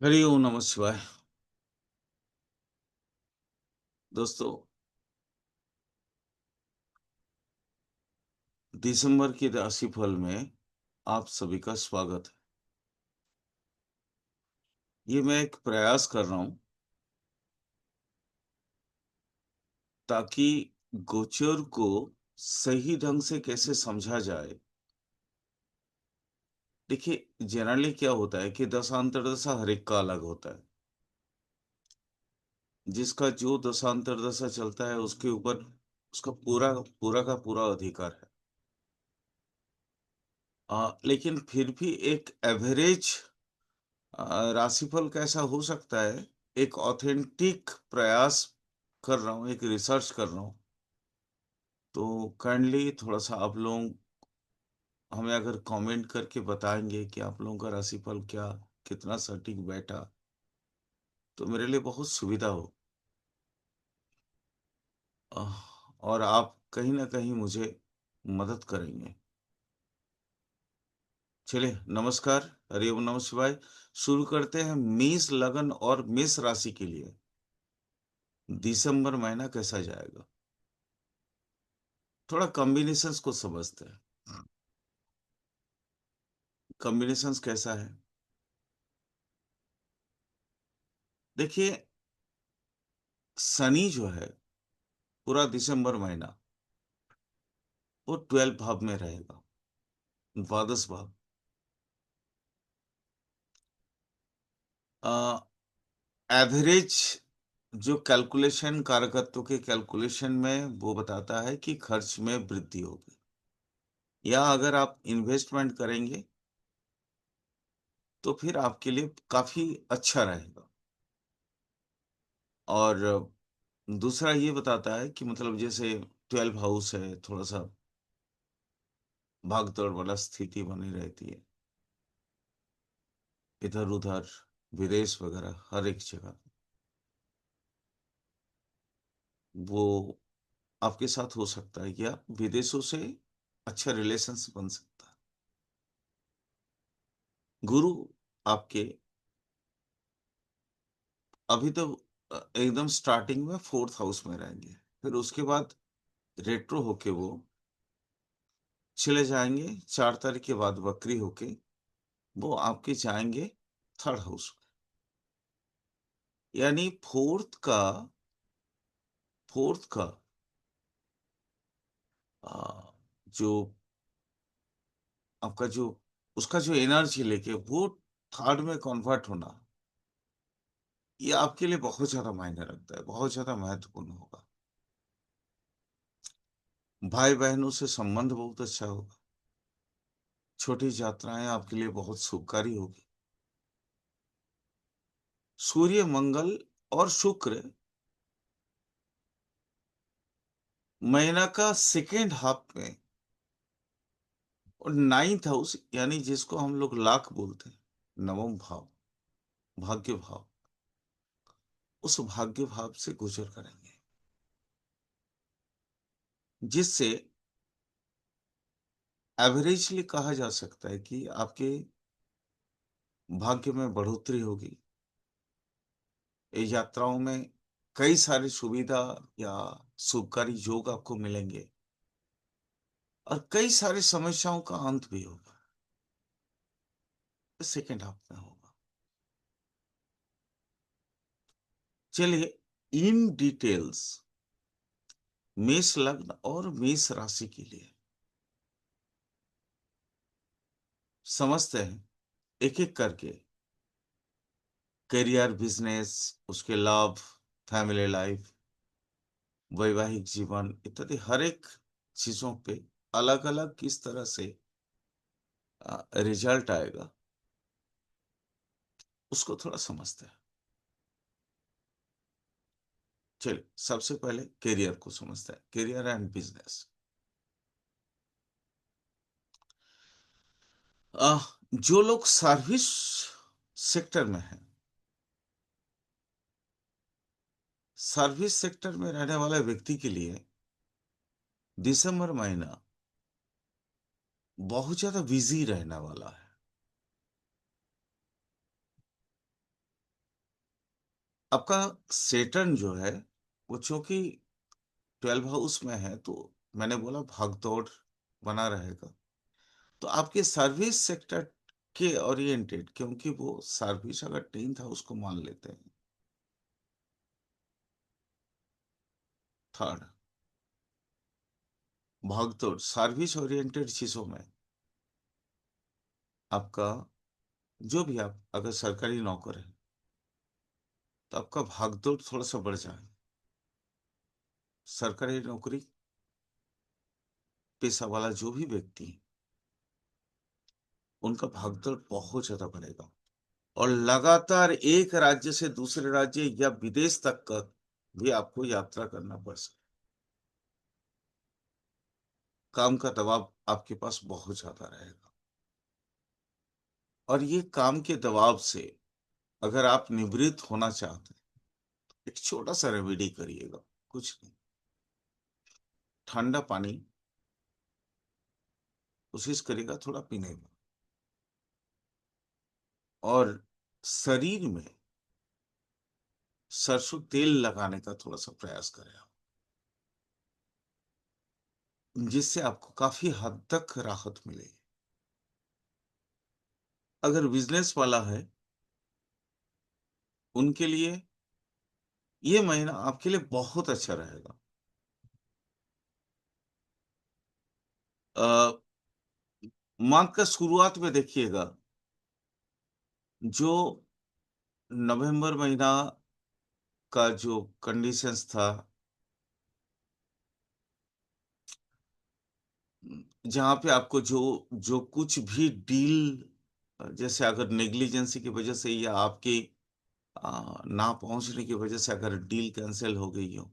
हरि ओम नमः शिवाय। दोस्तों, दिसंबर की राशिफल में आप सभी का स्वागत है। ये मैं एक प्रयास कर रहा हूं ताकि गोचर को सही ढंग से कैसे समझा जाए। देखिए, जनरली क्या होता है कि दशांतरदशा हर एक का अलग होता है। जिसका जो दशांतरदशा चलता है उसके ऊपर उसका पूरा पूरा का पूरा अधिकार है। लेकिन फिर भी एक एवरेज राशिफल कैसा हो सकता है, एक ऑथेंटिक प्रयास कर रहा हूँ, एक रिसर्च कर रहा हूँ। तो काइंडली थोड़ा सा आप लोग हमें अगर कमेंट करके बताएंगे कि आप लोगों का राशिफल क्या कितना सटीक बैठा, तो मेरे लिए बहुत सुविधा हो। अह, और आप कहीं ना कहीं मुझे मदद करेंगे। चलिए, नमस्कार। हरिओम नमः शिवाय। शुरू करते हैं मेष लगन और मेष राशि के लिए दिसंबर महीना कैसा जाएगा। थोड़ा कॉम्बिनेशंस को समझते हैं। कॉम्बिनेशंस कैसा है? देखिए, शनि जो है पूरा दिसंबर महीना वो 12 भाव में रहेगा, द्वादश भाव। एवरेज जो कैलकुलेशन कारकत्व के कैलकुलेशन में वो बताता है कि खर्च में वृद्धि होगी, या अगर आप इन्वेस्टमेंट करेंगे तो फिर आपके लिए काफी अच्छा रहेगा। और दूसरा ये बताता है कि मतलब जैसे 12 हाउस है, थोड़ा सा भाग दौड़ वाला स्थिति बनी रहती है, इधर उधर विदेश वगैरह हर एक जगह वो आपके साथ हो सकता है, या विदेशों से अच्छा रिलेशंस बन सकता है। गुरु आपके अभी तो एकदम स्टार्टिंग में फोर्थ हाउस में रहेंगे, फिर उसके बाद रेट्रो होके वो चले जाएंगे 4 तारीख के बाद, वक्री होके वो आपके जाएंगे थर्ड हाउस में। यानी फोर्थ का आ, जो आपका जो उसका जो एनर्जी लेके वो थर्ड में कन्वर्ट होना, ये आपके लिए बहुत ज्यादा मायने रखता है, बहुत ज्यादा महत्वपूर्ण होगा। भाई बहनों से संबंध बहुत अच्छा होगा। छोटी यात्राएं आपके लिए बहुत शुभकारी होगी। सूर्य, मंगल और शुक्र महीना का सेकेंड हाफ में, और नाइन्थ हाउस यानी जिसको हम लोग लाख बोलते हैं, नवम भाव, भाग्य भाव, उस भाग्य भाव से गुजर करेंगे, जिससे एवरेजली कहा जा सकता है कि आपके भाग्य में बढ़ोतरी होगी। ये यात्राओं में कई सारी सुविधा या शुभकारी योग आपको मिलेंगे, और कई सारी समस्याओं का अंत भी होगा। सेकेंड हाफ में होगा। चलिए, इन डिटेल्स मेष लग्न और मेष राशि के लिए समझते हैं, एक एक करके। करियर, बिजनेस, उसके लाभ, फैमिली लाइफ, वैवाहिक जीवन इत्यादि हर एक चीजों पे अलग अलग किस तरह से रिजल्ट आएगा, उसको थोड़ा समझते हैं। चलिए, सबसे पहले करियर को समझते हैं, करियर एंड बिजनेस। जो लोग सर्विस सेक्टर में हैं, सर्विस सेक्टर में रहने वाले व्यक्ति के लिए दिसंबर महीना बहुत ज्यादा बिजी रहने वाला है। आपका सेटर्न जो है वो चूंकि 12 हाउस में है, तो मैंने बोला भाग दौड़ बना रहेगा। तो आपके सर्विस सेक्टर के ओरिएंटेड, क्योंकि वो सर्विस अगर 10th हाउस को मान लेते हैं, थर्ड, भागदौड़ सर्विस ओरिएंटेड चीजों में आपका, जो भी आप अगर सरकारी नौकर है तो आपका भागदौड़ थोड़ा सा बढ़ जाए। सरकारी नौकरी पेशा वाला जो भी व्यक्ति है, उनका भागदौड़ बहुत ज्यादा बढ़ेगा। और लगातार एक राज्य से दूसरे राज्य या विदेश तक का भी आपको यात्रा करना पड़ सकता। काम का दबाव आपके पास बहुत ज्यादा रहेगा। और ये काम के दबाव से अगर आप निवृत्त होना चाहते हैं, एक छोटा सा रेमेडी करिएगा। कुछ नहीं, ठंडा पानी कोशिश करिएगा थोड़ा पीने में, और शरीर में सरसों तेल लगाने का थोड़ा सा प्रयास करें आप, जिससे आपको काफी हद तक राहत मिलेगी। अगर बिजनेस वाला है, उनके लिए ये महीना आपके लिए बहुत अच्छा रहेगा। आ, माह का शुरुआत में देखिएगा, जो नवंबर महीना का जो कंडीशंस था, जहां पे आपको जो जो कुछ भी डील, जैसे अगर नेग्लिजेंसी की वजह से या आपके ना पहुंचने की वजह से अगर डील कैंसिल हो गई हो,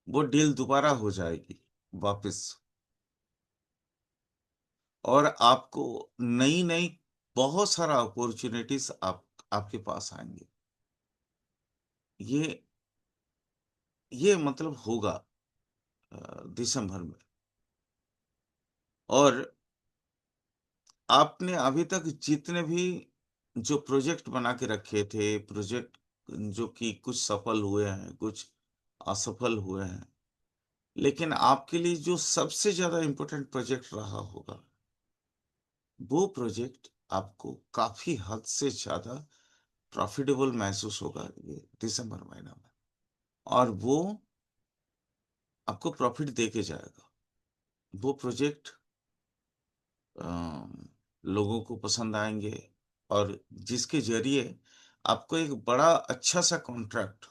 वो डील दोबारा हो जाएगी वापस। और आपको नई नई बहुत सारा अपॉर्चुनिटीज आपके पास आएंगे। ये ये मतलब होगा दिसंबर में। और आपने अभी तक जितने भी जो प्रोजेक्ट बना के रखे थे, प्रोजेक्ट जो कि कुछ सफल हुए हैं, कुछ असफल हुए हैं, लेकिन आपके लिए जो सबसे ज्यादा इम्पोर्टेंट प्रोजेक्ट रहा होगा, वो प्रोजेक्ट आपको काफी हद से ज्यादा प्रॉफिटेबल महसूस होगा ये दिसंबर महीना में। और वो आपको प्रॉफिट दे के जाएगा। वो प्रोजेक्ट लोगों को पसंद आएंगे, और जिसके जरिए आपको एक बड़ा अच्छा सा कॉन्ट्रैक्ट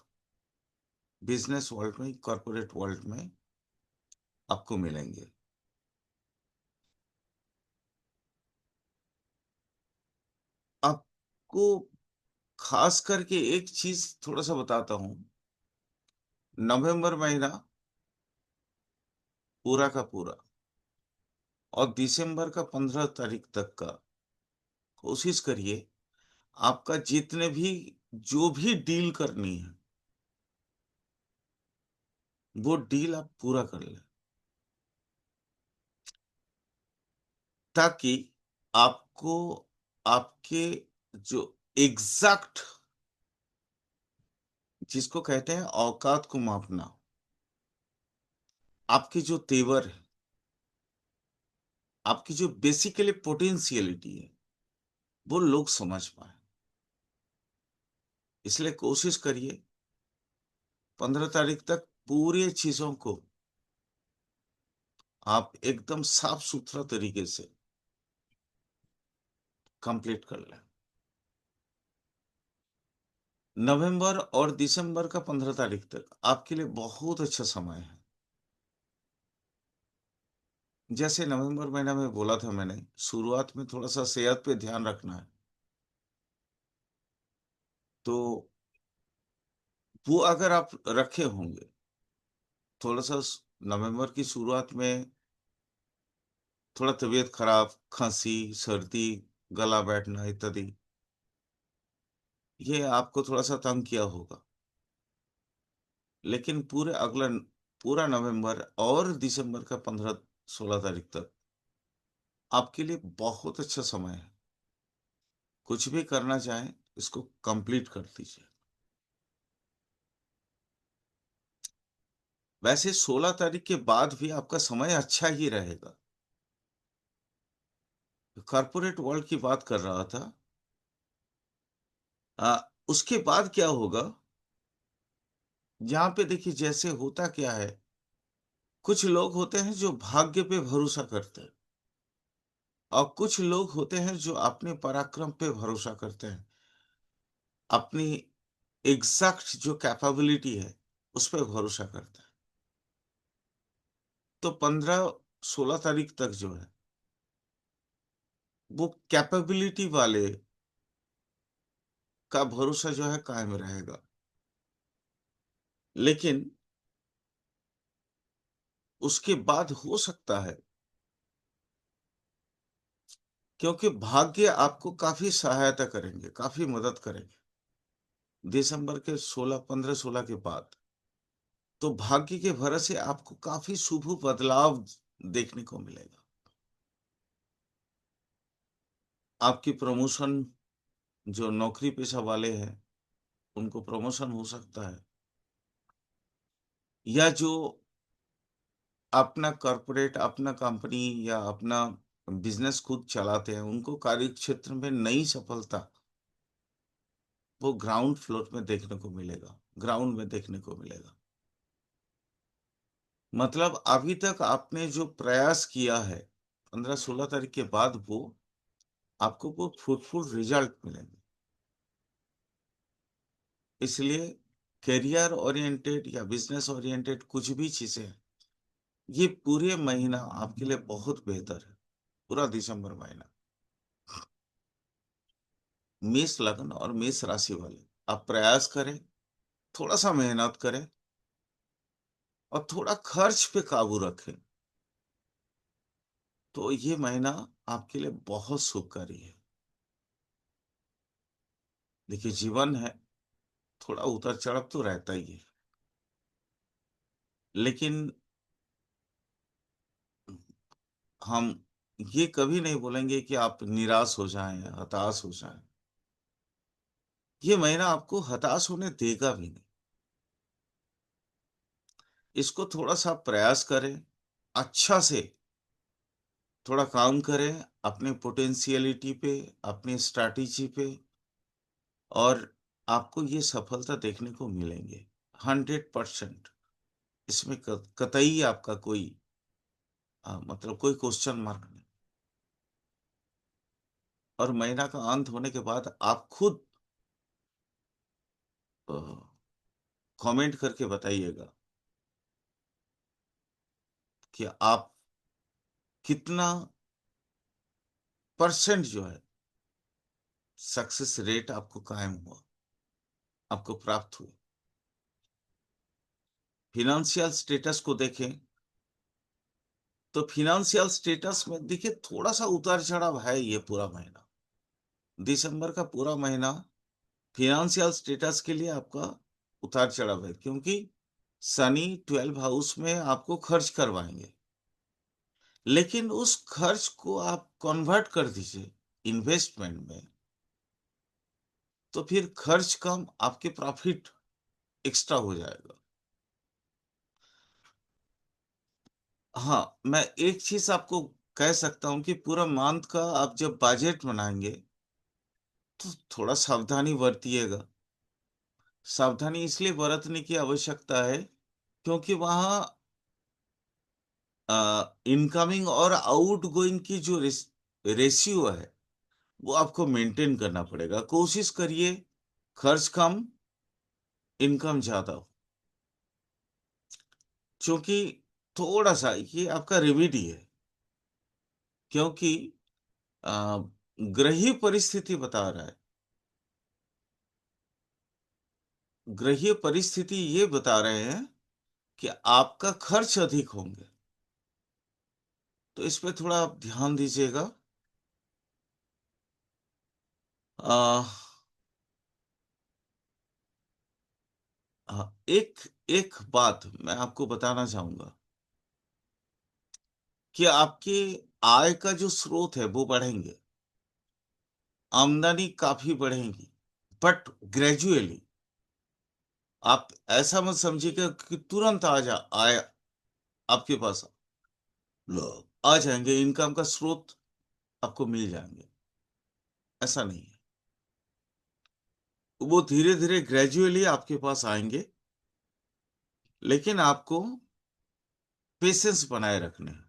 बिजनेस वर्ल्ड में, कॉर्पोरेट वर्ल्ड में आपको मिलेंगे। आपको खास करके एक चीज थोड़ा सा बताता हूं। नवंबर महीना पूरा का पूरा और दिसंबर का 15 तारीख तक का कोशिश करिए, आपका जितने भी जो भी डील करनी है, वो डील आप पूरा कर लें, ताकि आपको आपके जो एग्जैक्ट, जिसको कहते हैं औकात को मापना, आपके जो तेवर है, आपकी जो बेसिकली पोटेंशियलिटी है, वो लोग समझ पाए। इसलिए कोशिश करिए 15 तारीख तक पूरी चीजों को आप एकदम साफ सुथरा तरीके से कंप्लीट कर लें। नवंबर और दिसंबर का 15 तारीख तक आपके लिए बहुत अच्छा समय है। जैसे नवंबर महीना में बोला था मैंने, शुरुआत में थोड़ा सा सेहत पे ध्यान रखना है। तो वो अगर आप रखे होंगे, थोड़ा सा नवंबर की शुरुआत में थोड़ा तबीयत खराब, खांसी, सर्दी, गला बैठना इत्यादि, ये आपको थोड़ा सा तंग किया होगा। लेकिन पूरा नवंबर और दिसंबर का 15-16 तारीख तक आपके लिए बहुत अच्छा समय है। कुछ भी करना चाहें, इसको कंप्लीट कर दीजिए। वैसे 16 तारीख के बाद भी आपका समय अच्छा ही रहेगा। कॉर्पोरेट वर्ल्ड की बात कर रहा था। उसके बाद क्या होगा, यहाँ पे देखिए जैसे होता क्या है, कुछ लोग होते हैं जो भाग्य पे भरोसा करते हैं, और कुछ लोग होते हैं जो अपने पराक्रम पे भरोसा करते हैं, अपनी एग्जैक्ट जो कैपेबिलिटी है उस पे भरोसा करते हैं। तो 15-16 तारीख तक जो है वो कैपेबिलिटी वाले का भरोसा जो है कायम रहेगा। लेकिन उसके बाद हो सकता है, क्योंकि भाग्य आपको काफी सहायता करेंगे, काफी मदद करेंगे दिसंबर के 16, 15-16 के बाद, तो भाग्य के भरोसे आपको काफी शुभ बदलाव देखने को मिलेगा। आपकी प्रमोशन, जो नौकरी पेशा वाले हैं उनको प्रमोशन हो सकता है, या जो अपना कॉर्पोरेट, अपना कंपनी या अपना बिजनेस खुद चलाते हैं उनको कार्य क्षेत्र में नई सफलता वो ग्राउंड फ्लोर में देखने को मिलेगा, ग्राउंड में देखने को मिलेगा। मतलब अभी तक आपने जो प्रयास किया है, 15-16 तारीख के बाद वो आपको वो फ्रूटफुल रिजल्ट मिलेंगे। इसलिए करियर ओरिएंटेड या बिजनेस ओरिएंटेड कुछ भी चीजें हैं, ये पूरे महीना आपके लिए बहुत बेहतर है। पूरा दिसंबर महीना, मेष लग्न और मेष राशि वाले आप प्रयास करें, थोड़ा सा मेहनत करें, और थोड़ा खर्च पे काबू रखें, तो ये महीना आपके लिए बहुत शुभकारी है। देखिए जीवन है, थोड़ा उतार चढ़ाव तो रहता ही है, लेकिन हम ये कभी नहीं बोलेंगे कि आप निराश हो जाएं, हताश हो जाएं। ये महीना आपको हताश होने देगा भी नहीं। इसको थोड़ा सा प्रयास करें, अच्छा से थोड़ा काम करें अपने पोटेंशियलिटी पे, अपनी स्ट्रैटेजी पे, और आपको ये सफलता देखने को मिलेंगे 100%। इसमें कतई आपका कोई मतलब कोई क्वेश्चन मार्क नहीं। और महीना का अंत होने के बाद आप खुद कमेंट करके बताइएगा कि आप कितना परसेंट जो है सक्सेस रेट आपको कायम हुआ, आपको प्राप्त हुआ। फिनेंशियल स्टेटस को देखें तो फिनेंशियल स्टेटस में देखिए थोड़ा सा उतार चढ़ाव है ये पूरा महीना, दिसंबर का पूरा महीना फिनेंशियल स्टेटस के लिए आपका उतार चढ़ाव है, क्योंकि शनि 12 हाउस में आपको खर्च करवाएंगे। लेकिन उस खर्च को आप कन्वर्ट कर दीजिए इन्वेस्टमेंट में, तो फिर खर्च कम, आपके प्रॉफिट एक्स्ट्रा हो जाएगा। हाँ, मैं एक चीज आपको कह सकता हूं कि पूरा मंथ का आप जब बजट बनाएंगे तो थोड़ा सावधानी बरतिएगा। सावधानी इसलिए बरतने की आवश्यकता है क्योंकि वहाँ इनकमिंग और आउटगोइंग की जो रेशियो है वो आपको मेंटेन करना पड़ेगा। कोशिश करिए खर्च कम, इनकम ज्यादा हो, क्योंकि थोड़ा सा ये आपका रेमेडी है। क्योंकि अ, ग्रहीय परिस्थिति बता रहा है, ग्रहीय परिस्थिति ये बता रहे हैं कि आपका खर्च अधिक होंगे, तो इस पे थोड़ा आप ध्यान दीजिएगा। आ, एक एक बात मैं आपको बताना चाहूंगा कि आपके आय का जो स्रोत है वो बढ़ेंगे, आमदनी काफी बढ़ेगी, बट ग्रेजुअली। आप ऐसा मत समझिएगा कि तुरंत आ जा आए आपके पास आ जाएंगे, इनकम का स्रोत आपको मिल जाएंगे, ऐसा नहीं है। वो धीरे धीरे ग्रेजुअली आपके पास आएंगे, लेकिन आपको पेशेंस बनाए रखने हैं।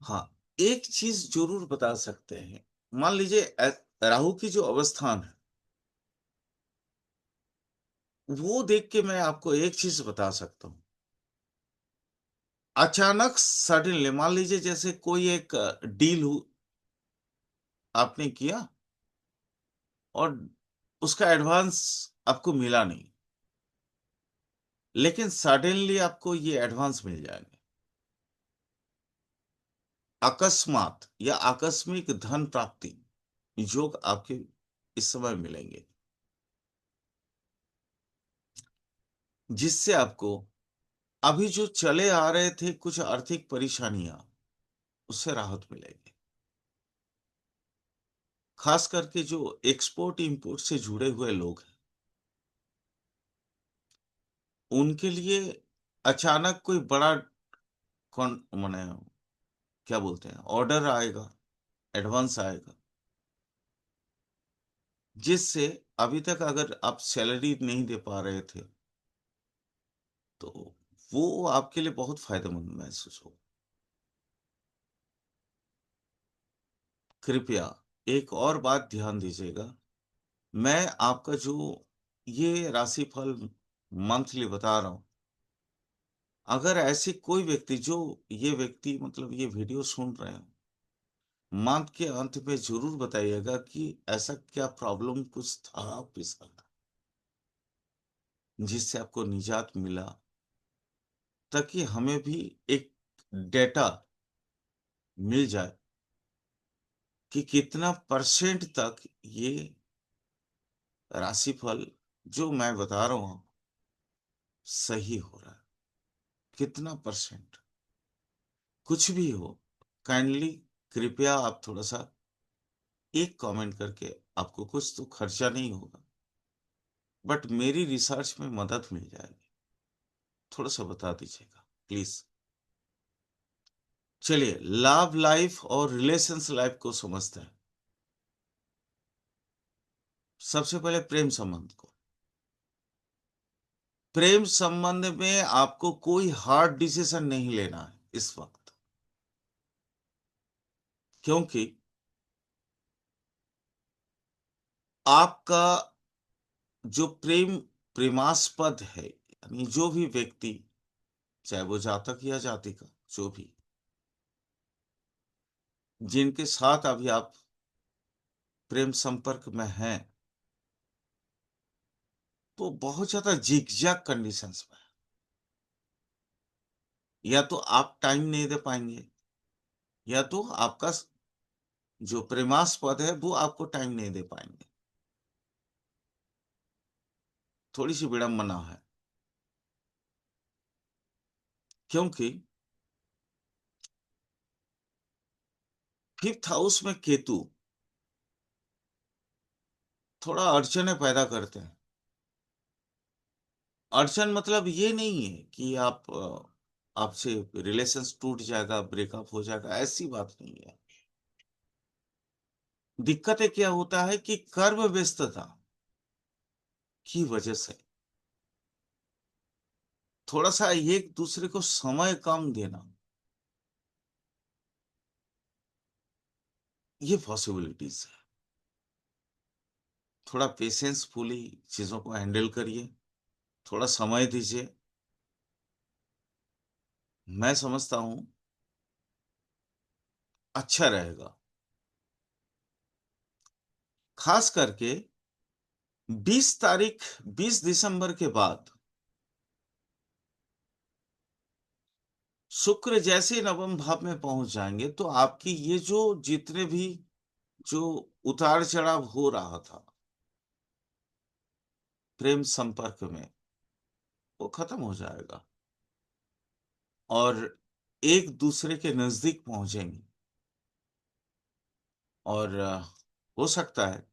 हाँ, एक चीज जरूर बता सकते हैं। मान लीजिए राहु की जो अवस्थान है, वो देख के मैं आपको एक चीज बता सकता हूँ। अचानक सडनली मान लीजिए जैसे कोई एक डील आपने किया और उसका एडवांस आपको मिला नहीं, लेकिन सडनली आपको ये एडवांस मिल जाएंगे। अकस्मात या आकस्मिक धन प्राप्ति योग आपके इस समय मिलेंगे, जिससे आपको अभी जो चले आ रहे थे कुछ आर्थिक परेशानियां, उससे राहत मिलेगी। खास करके जो एक्सपोर्ट इंपोर्ट से जुड़े हुए लोग हैं, उनके लिए अचानक कोई बड़ा कौन माने क्या बोलते हैं ऑर्डर आएगा, एडवांस आएगा, जिससे अभी तक अगर आप सैलरी नहीं दे पा रहे थे, तो वो आपके लिए बहुत फायदेमंद महसूस हो। कृपया एक और बात ध्यान दीजिएगा। मैं आपका जो ये राशिफल मंथली बता रहा हूं, अगर ऐसी कोई व्यक्ति जो ये व्यक्ति मतलब ये वीडियो सुन रहे हैं, मंथ के अंत में जरूर बताइएगा कि ऐसा क्या प्रॉब्लम कुछ था आपके साथ, जिससे आपको निजात मिला, ताकि हमें भी एक डेटा मिल जाए कि कितना परसेंट तक ये राशिफल जो मैं बता रहा हूं सही हो रहा है, कितना परसेंट। कुछ भी हो, काइंडली कृपया आप थोड़ा सा एक कमेंट करके, आपको कुछ तो खर्चा नहीं होगा, बट मेरी रिसर्च में मदद मिल जाएगी, थोड़ा सा बता दीजिएगा प्लीज। चलिए लव लाइफ और रिलेशंस लाइफ को समझते हैं। सबसे पहले प्रेम संबंध को। प्रेम संबंध में आपको कोई हार्ड डिसीजन नहीं लेना है इस वक्त, क्योंकि आपका जो प्रेमास्पद है, यानी जो भी व्यक्ति, चाहे वो जातक या जातिका, जो भी जिनके साथ अभी आप प्रेम संपर्क में हैं, तो बहुत ज्यादा जिगजैग कंडीशंस में है। या तो आप टाइम नहीं दे पाएंगे, या तो आपका जो प्रेमास्पद है वो आपको टाइम नहीं दे पाएंगे। थोड़ी सी विडंबना है, क्योंकि फिफ्थ हाउस में केतु थोड़ा अड़चने पैदा करते हैं। अड़चन मतलब ये नहीं है कि आपसे रिलेशंस टूट जाएगा, ब्रेकअप हो जाएगा, ऐसी बात नहीं है। दिक्कतें क्या होता है कि कर्म व्यस्तता की वजह से थोड़ा सा एक दूसरे को समय कम देना, ये पॉसिबिलिटीज है। थोड़ा पेशेंसफुली चीजों को हैंडल करिए, थोड़ा समय दीजिए। मैं समझता हूं अच्छा रहेगा। खास करके 20 तारीख, 20 दिसंबर के बाद शुक्र जैसे नवम भाव में पहुंच जाएंगे, तो आपकी ये जो जितने भी जो उतार चढ़ाव हो रहा था प्रेम संपर्क में, वो खत्म हो जाएगा और एक दूसरे के नजदीक पहुंचेंगे। और हो सकता है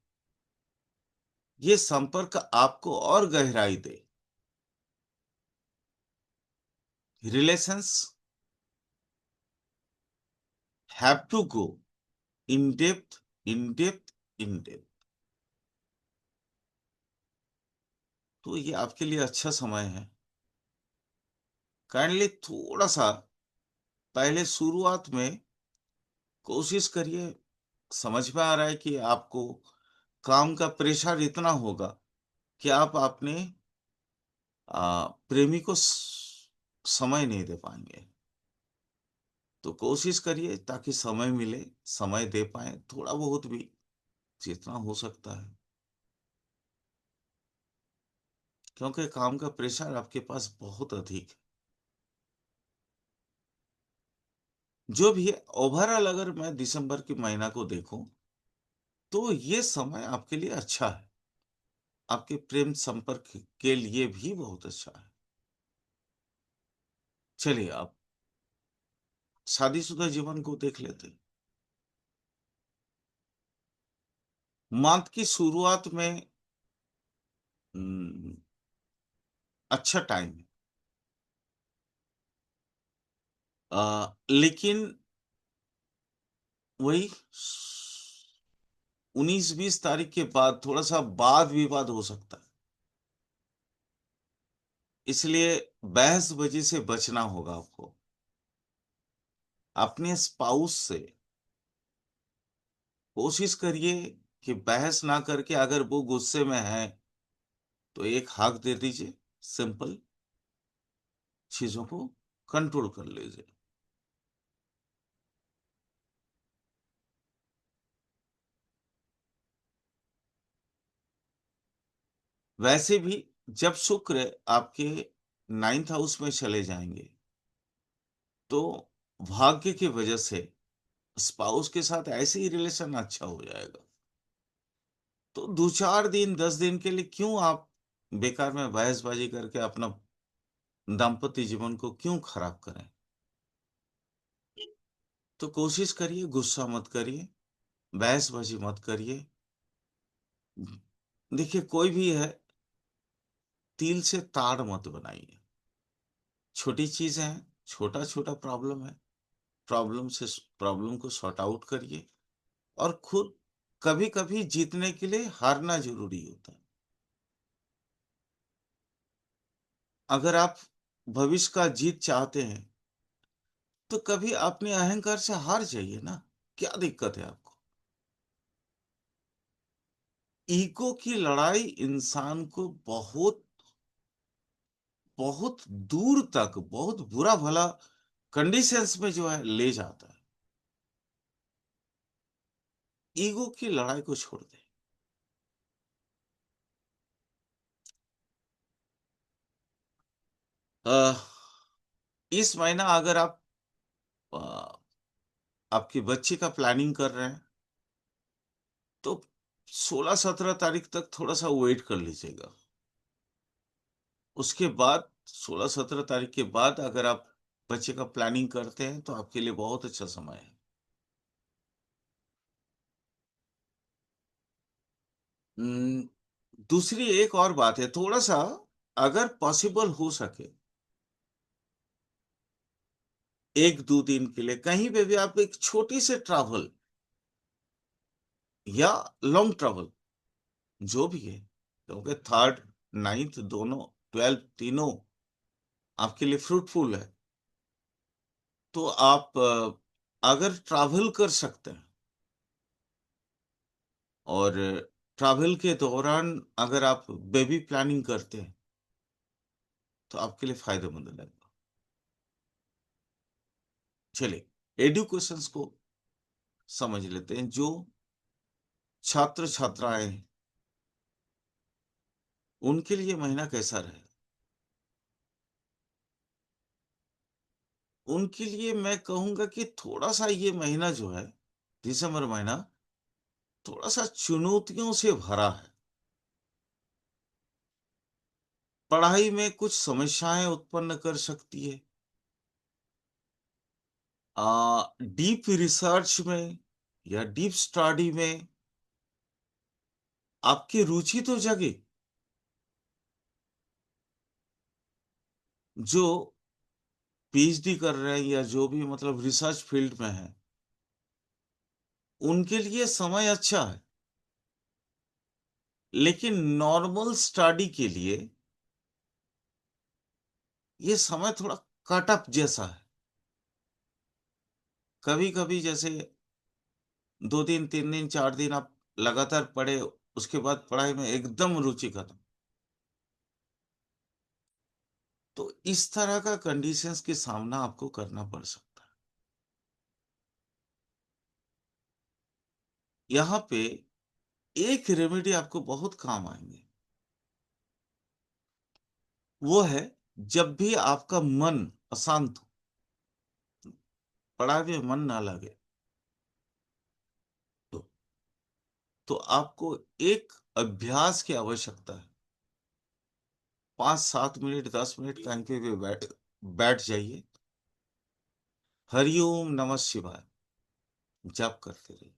ये संपर्क आपको और गहराई दे। Relations have to go in depth, in depth, in depth. तो ये आपके लिए अच्छा समय है। काइंडली थोड़ा सा पहले शुरुआत में कोशिश करिए। समझ में आ रहा है कि आपको काम का प्रेशर इतना होगा कि आप अपने प्रेमी को समय नहीं दे पाएंगे। तो कोशिश करिए ताकि समय मिले, समय दे पाए थोड़ा बहुत भी, जितना हो सकता है। क्योंकि काम का प्रेशर आपके पास बहुत अधिक है। जो भी है, ओवरऑल अगर मैं दिसंबर के महीना को देखूं तो ये समय आपके लिए अच्छा है। आपके प्रेम संपर्क के लिए भी बहुत अच्छा है। चलिए आप शादीशुदा जीवन को देख लेते हैं। मंथ की शुरुआत में हम्म, अच्छा टाइम है। लेकिन वही 19-20 तारीख के बाद थोड़ा सा वाद विवाद हो सकता है। इसलिए बहसबाजी से बचना होगा आपको। अपने स्पाउस से कोशिश करिए कि बहस ना करके, अगर वो गुस्से में है तो एक हक दे दीजिए। सिंपल, चीजों को कंट्रोल कर लीजिए। वैसे भी जब शुक्र आपके 9th हाउस में चले जाएंगे तो भाग्य की वजह से स्पाउस के साथ ऐसे ही रिलेशन अच्छा हो जाएगा। तो 2-4 दिन 10 दिन के लिए क्यों आप बेकार में बहसबाजी करके अपना दाम्पत्य जीवन को क्यों खराब करें। तो कोशिश करिए, गुस्सा मत करिए, बहसबाजी मत करिए। देखिए कोई भी है, तिल से ताड़ मत बनाइए। छोटी चीजें हैं, छोटा छोटा प्रॉब्लम है, प्रॉब्लम से प्रॉब्लम को सॉर्ट आउट करिए। और खुद कभी कभी जीतने के लिए हारना जरूरी होता है। अगर आप भविष्य का जीत चाहते हैं तो कभी अपने अहंकार से हार जाइए ना। क्या दिक्कत है आपको। ईगो की लड़ाई इंसान को बहुत बहुत दूर तक, बहुत बुरा भला कंडीशंस में जो है ले जाता है। ईगो की लड़ाई को छोड़ दे। अह, इस महीना अगर आप अह, आपकी बच्ची का प्लानिंग कर रहे हैं तो 16-17 तारीख तक थोड़ा सा वेट कर लीजिएगा। उसके बाद 16-17 तारीख के बाद अगर आप बच्चे का प्लानिंग करते हैं तो आपके लिए बहुत अच्छा समय है। हम्म, दूसरी एक और बात है, थोड़ा सा अगर पॉसिबल हो सके 1-2 दिन के लिए कहीं पे भी आप एक छोटी से ट्रैवल या लॉन्ग ट्रैवल, जो भी है, क्योंकि 3rd 9th दोनों, 12 तीनों आपके लिए फ्रूटफुल है। तो आप अगर ट्रैवल कर सकते हैं और ट्रैवल के दौरान अगर आप बेबी प्लानिंग करते हैं तो आपके लिए फायदेमंद रहेगा। चलिए एडुकेशंस को समझ लेते हैं। जो छात्र छात्राएं हैं उनके लिए महीना कैसा रहे। उनके लिए मैं कहूंगा कि थोड़ा सा ये महीना जो है, दिसंबर महीना, थोड़ा सा चुनौतियों से भरा है। पढ़ाई में कुछ समस्याएं उत्पन्न कर सकती है। डीप रिसर्च में या डीप स्टडी में आपकी रुचि तो जगे। जो पीएचडी कर रहे हैं या जो भी मतलब रिसर्च फील्ड में है, उनके लिए समय अच्छा है। लेकिन नॉर्मल स्टडी के लिए ये समय थोड़ा कट अप जैसा है। कभी कभी जैसे 2 दिन 3 दिन 4 दिन आप लगातार पढ़े, उसके बाद पढ़ाई में एकदम रुचि खत्म। तो इस तरह का कंडीशंस के सामना आपको करना पड़ सकता है। यहाँ पे एक रेमेडी आपको बहुत काम आएंगे। वो है, जब भी आपका मन अशांत हो, पढ़ाई में मन ना लगे, तो, तो आपको एक अभ्यास की आवश्यकता है। 5 7 मिनट 10 मिनट कहीं पे भी बैठ बैठ जाइए, हरिओम नमः शिवाय जप करते रहिए।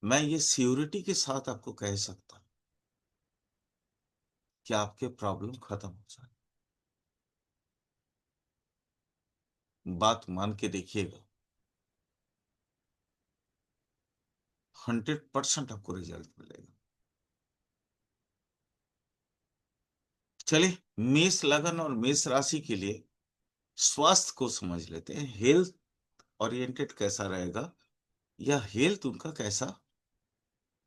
मैं ये श्योरिटी के साथ आपको कह सकता हूं कि आपके प्रॉब्लम खत्म हो जाए। बात मान के देखिएगा, 100% आपको रिजल्ट मिलेगा। चलिए, मेष लगन और मेष राशि के लिए स्वास्थ्य को समझ लेते हैं। हेल्थ ओरिएंटेड कैसा रहेगा, या हेल्थ उनका कैसा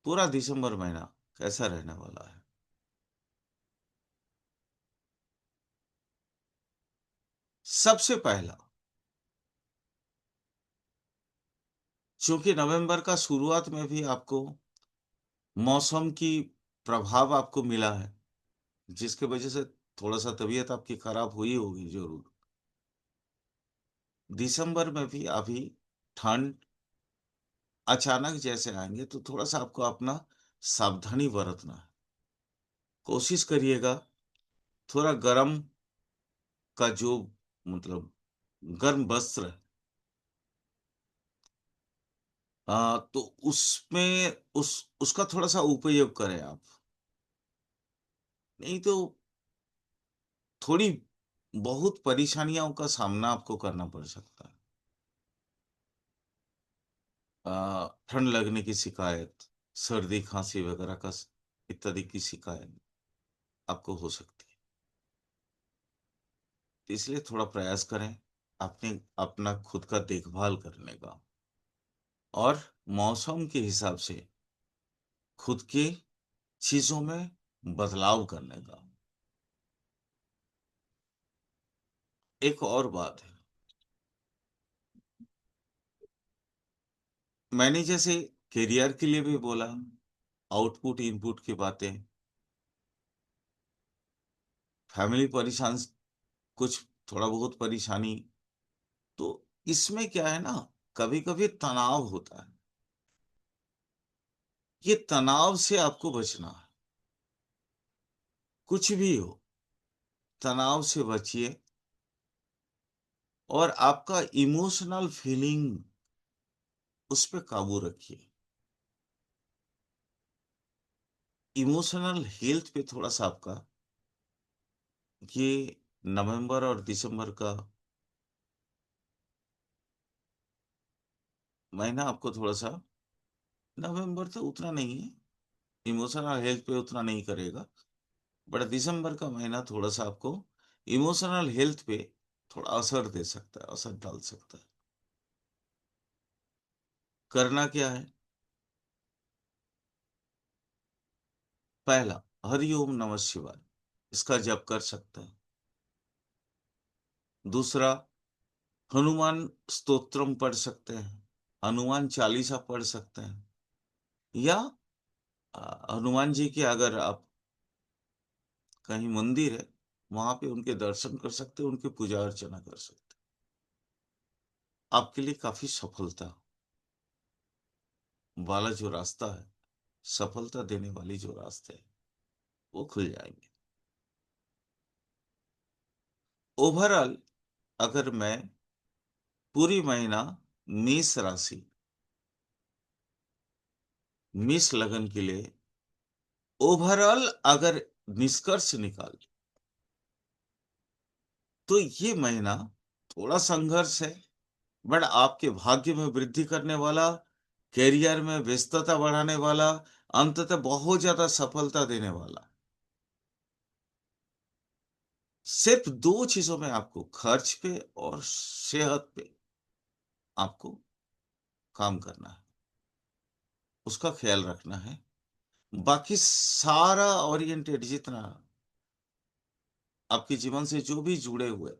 पूरा दिसंबर महीना कैसा रहने वाला है। सबसे पहला, चूंकि नवंबर का शुरुआत में भी आपको मौसम की प्रभाव आपको मिला है, जिसके वजह से थोड़ा सा तबीयत आपकी खराब हुई होगी जरूर। दिसंबर में भी अभी ठंड अचानक जैसे आएंगे, तो थोड़ा सा आपको अपना सावधानी बरतना है। कोशिश करिएगा थोड़ा गर्म का जो मतलब गर्म वस्त्र है, तो उसमें उसका थोड़ा सा उपयोग करें आप। नहीं तो थोड़ी बहुत परेशानियों का सामना आपको करना पड़ सकता है। ठंड लगने की शिकायत, सर्दी खांसी वगैरह का इत्यादि की शिकायत आपको हो सकती है। तो इसलिए थोड़ा प्रयास करें अपने अपना खुद का देखभाल करने का, और मौसम के हिसाब से खुद की चीजों में बदलाव करने का। एक और बात है, मैंने जैसे करियर के लिए भी बोला, आउटपुट इनपुट की बातें, फैमिली परेशान, कुछ थोड़ा बहुत परेशानी, तो इसमें क्या है ना, कभी कभी तनाव होता है। ये तनाव से आपको बचना है। कुछ भी हो, तनाव से बचिए, और आपका इमोशनल फीलिंग उस पर काबू रखिए। इमोशनल हेल्थ पे थोड़ा सा आपका ये नवंबर और दिसंबर का महीना आपको थोड़ा सा, नवंबर तो उतना नहीं है, इमोशनल हेल्थ पे उतना नहीं करेगा, बट दिसंबर का महीना थोड़ा सा आपको इमोशनल हेल्थ पे थोड़ा असर दे सकता है, असर डाल सकता है। करना क्या है, पहला, हरिओम नमः शिवाय, इसका जप कर सकते हैं। दूसरा, हनुमान स्तोत्रम पढ़ सकते हैं, हनुमान चालीसा पढ़ सकते हैं, या हनुमान जी की अगर आप कहीं मंदिर है, वहां पे उनके दर्शन कर सकते हैं, उनकी पूजा अर्चना कर सकते हैं। आपके लिए काफी सफलता वाला जो रास्ता है, सफलता देने वाली जो रास्ते हैं, वो खुल जाएंगे। ओवरऑल अगर मैं पूरी महीना मेष राशि मिस लगन के लिए ओवरऑल अगर निष्कर्ष निकाल तो ये महीना थोड़ा संघर्ष है, बट आपके भाग्य में वृद्धि करने वाला, कैरियर में व्यस्तता बढ़ाने वाला, अंततः बहुत ज्यादा सफलता देने वाला। सिर्फ दो चीजों में आपको, खर्च पे और सेहत पे, आपको काम करना है, उसका ख्याल रखना है। बाकी सारा ओरिएंटेड जितना आपके जीवन से जो भी जुड़े हुए,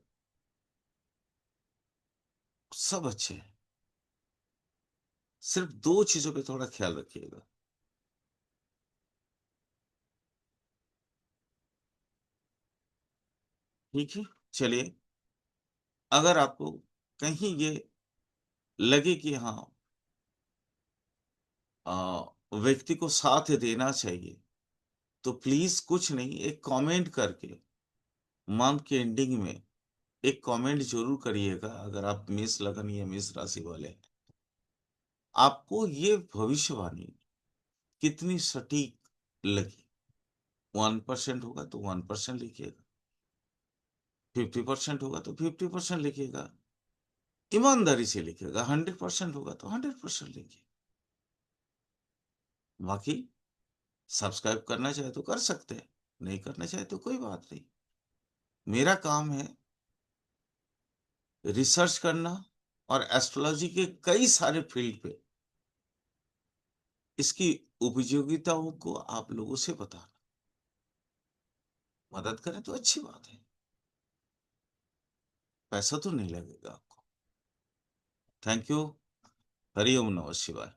सब अच्छे हैं। सिर्फ दो चीजों पे थोड़ा ख्याल रखिएगा। ठीक है, चलिए। अगर आपको कहीं ये लगे कि हाँ, व्यक्ति को साथ देना चाहिए, तो प्लीज कुछ नहीं, एक कमेंट करके मंथ के एंडिंग में एक कमेंट जरूर करिएगा। अगर आप मेष लगन या मेष राशि वाले हैं, आपको ये भविष्यवाणी कितनी सटीक लगी। 1% होगा तो 1% लिखिएगा, 50% होगा तो 50% लिखिएगा, ईमानदारी से लिखिएगा। 100% होगा तो 100% लिखिए। बाकी सब्सक्राइब करना चाहे तो कर सकते हैं, नहीं करना चाहे तो कोई बात नहीं। मेरा काम है रिसर्च करना, और एस्ट्रोलॉजी के कई सारे फील्ड पे इसकी उपयोगिताओं को आप लोगों से बताना। मदद करें तो अच्छी बात है, पैसा तो नहीं लगेगा आपको। Thank you. हरिओम नमः शिवाय।